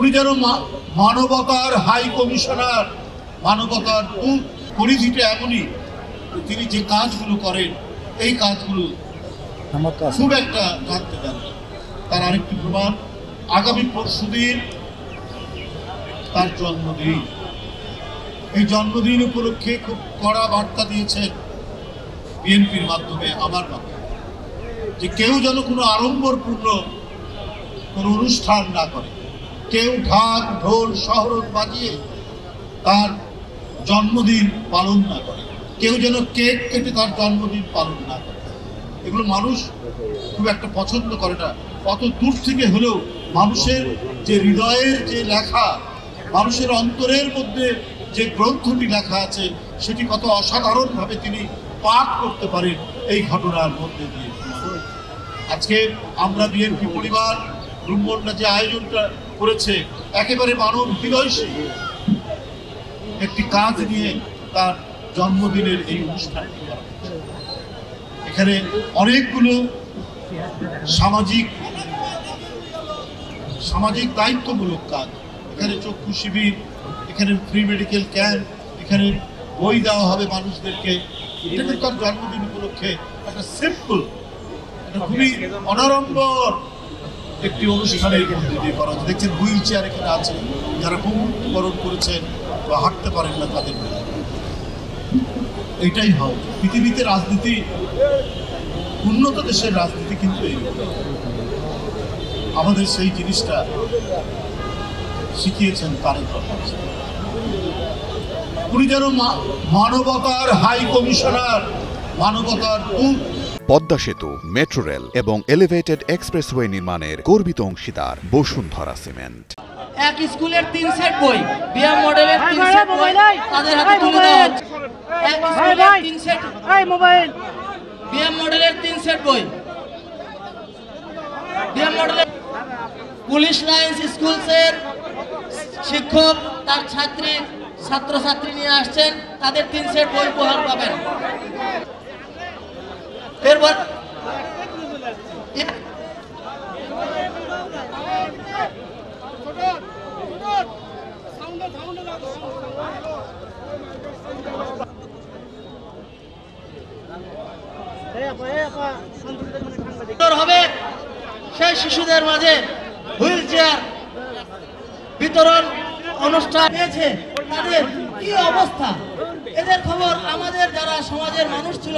উনি যেন মানবতার হাই কমিশনার, মানবতার পরিধিটা এমনই তিনি যে কাজগুলো করেন এই কাজগুলো খুব একটা জানতে দেন। তার আরেকটি প্রমাণ, আগামী পরশুদিন তার জন্মদিন। এই জন্মদিন উপলক্ষে খুব কড়া বার্তা দিয়েছেন বিএনপির মাধ্যমে, আমার মাধ্যমে, যে কেউ যেন কোনো আড়ম্বরপূর্ণ কোনো অনুষ্ঠান না করে, কেউ ঢাক ঢোল শহরত বাজিয়ে তার জন্মদিন পালন না করে, কেউ যেন কেক কেটে তার জন্মদিন পালন না করে। এগুলো মানুষ খুব একটা পছন্দ করে না। কত দূর থেকে হলেও মানুষের যে হৃদয়ের যে লেখা, মানুষের অন্তরের মধ্যে যে গ্রন্থটি লেখা আছে সেটি কত অসাধারণভাবে তিনি পাঠ করতে পারেন এই ঘটনার মধ্যে দিয়ে। আজকে আমরা বিএনপি পরিবার ব্রহ্মণরা যে আয়োজনটা করেছে একেবারে মানব হৃদয়শী একটি কাজ নিয়ে তার জন্মদিনের এই অনুষ্ঠানটি করা হচ্ছে। এখানে অনেকগুলো সামাজিক দায়িত্বমূলক কাজ, এখানে চক্ষু শিবির, এখানে ফ্রি মেডিকেল ক্যাম্প, এখানে বই দেওয়া হবে মানুষদেরকে। এটা কিন্তু তার জন্মদিন উপলক্ষে একটা সিম্পল, একটা খুবই অনাড়ম্বর একটি অনুষ্ঠানের মধ্যে দিয়ে করা হচ্ছে। দেখছেন হুইল চেয়ার এখানে আছে, যারা পঙ্গুত্ববরণ করেছেন বা হাঁটতে পারেন না তাদের। এইটাই হয় পৃথিবীতে রাজনীতি, উন্নত দেশের রাজনীতি কিন্তু এই। আমাদের সেই জিনিসটা শিখিয়েছেন তারেক রহমান। উনি যেন মানবতার হাই কমিশনার, মানবতার দূত। পদ্মা সেতু, মেট্রো রেল এবং এলিভেটেড এক্সপ্রেসওয়ে নির্মাণের গর্বিত অংশীদার বসুন্ধরা সিমেন্ট। এক স্কুলের 3 সেট বই, বিএম মডেলের 3 সেট বই তাদের হাতে তুলে দেওয়া হচ্ছে। এক স্কুলের 3 সেট মোবাইল, বিএম মডেলের 3 সেট বই, বিএম মডেলের। পুলিশ লাইন্স স্কুলসের শিক্ষক তার ছাত্রছাত্রী নিয়ে আসছেন, তাদের 3 সেট বই উপহার পাবেন। এরপর হবে সেই শিশুদের মাঝে হুইল চেয়ার বিতরণ অনুষ্ঠান হয়েছে। তাদের কি অবস্থা, এদের খবর আমাদের যারা সমাজের মানুষ ছিল,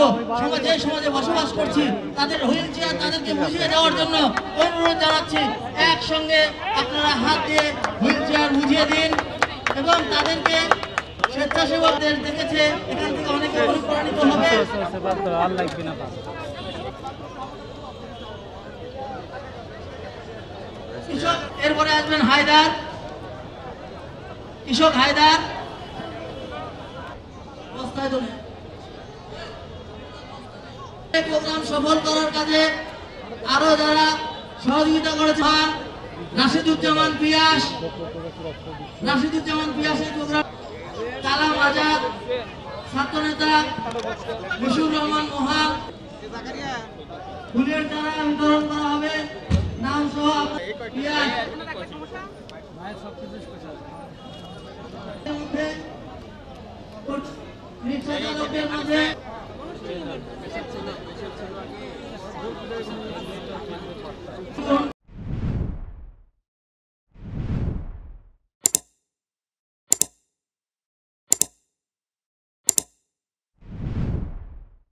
সমাজে বসবাস করছি, তাদের হুইল চেয়ার তাদেরকে বুঝিয়ে দেওয়ার জন্য অনুরোধ জানাচ্ছি। একসঙ্গে আপনারা হাত দিয়ে হুইল চেয়ার বুঝিয়ে দিন এবং তাদেরকে স্বেচ্ছাসেবকদের দেখেছে এখান থেকে অনেকে অনুপ্রাণিত হবে। এরপরে আসবেন কৃষক হায়দার। প্রোগ্রাম সফল করার কাজে আরো যারা সহযোগিতা করেছেন, রাশিদুজ্জামান পিয়াস এই প্রোগ্রাম, কালাম আজাদ ছাত্রনেতা, মুশিউর রহমান মোহাল, ফুলের চারা বিতরণ করা হবে নাম সহ। পিয়াস রিক্সা চালকদের মাঝে